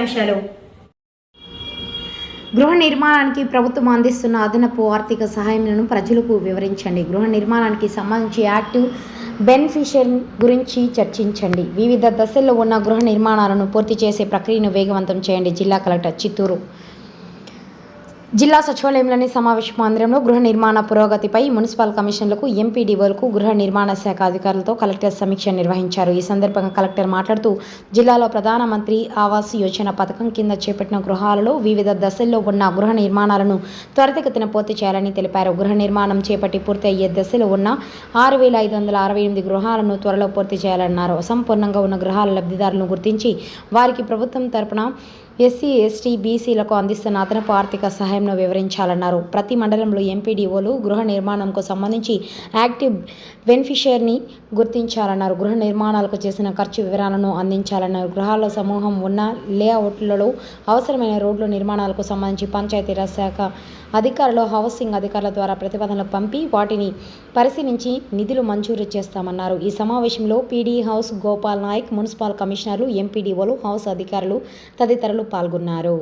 విమర్శలు. గృహ నిర్మాణానికి ప్రభుత్వం అందిస్తున్న అదనపు ఆర్థిక సహాయాలను ప్రజలకు వివరించండి. గృహ నిర్మాణానికి సంబంధించి యాక్టివ్ బెనిఫిషియరీ గురించి చర్చించండి. వివిధ దశల్లో ఉన్న గృహ నిర్మాణాలను పూర్తి చేసే ప్రక్రియను వేగవంతం చేయండి. జిల్లా కలెక్టర్ చిత్తూరు జిల్లా సచివాలయంలోని సమావేశ మందిరంలో గృహ నిర్మాణ పురోగతిపై మున్సిపల్ కమిషనర్లకు, ఎంపీడీఓలకు, గృహ నిర్మాణ శాఖ అధికారులతో కలెక్టర్ సమీక్ష నిర్వహించారు. ఈ సందర్భంగా కలెక్టర్ మాట్లాడుతూ జిల్లాలో ప్రధానమంత్రి ఆవాస్ యోజన పథకం కింద చేపట్టిన గృహాలలో వివిధ దశల్లో ఉన్న గృహ నిర్మాణాలను త్వరితగతిన పూర్తి చేయాలని తెలిపారు. గృహ నిర్మాణం చేపట్టి పూర్తి అయ్యే దశలో ఉన్న 6,568 గృహాలను త్వరలో పూర్తి చేయాలన్నారు. అసంపూర్ణంగా ఉన్న గృహాల లబ్ధిదారులను గుర్తించి వారికి ప్రభుత్వం తరపున ఎస్సీ, ఎస్టీ, బీసీలకు అందిస్తున్న అదనపు ఆర్థిక సహాయంను వివరించాలన్నారు. ప్రతి మండలంలో ఎంపీడీఓలు గృహ నిర్మాణంకు సంబంధించి యాక్టివ్ బెనిఫిషియరీని గుర్తించాలన్నారు. గృహ నిర్మాణాలకు చేసిన ఖర్చు వివరాలను అందించాలన్నారు. గృహాల సమూహం ఉన్న లేఅవుట్లలో అవసరమైన రోడ్ల నిర్మాణాలకు సంబంధించి పంచాయతీరాజ్ శాఖ అధికారులు, హౌసింగ్ అధికారుల ద్వారా ప్రతిపాదనలు పంపి వాటిని పరిశీలించి నిధులు మంజూరు చేస్తామన్నారు. ఈ సమావేశంలో PD house Gopal Nayak, municipal కమిషనర్లు, ఎంపీడీఓలు, హౌస్ అధికారులు తదితరులు పాల్గొన్నారు.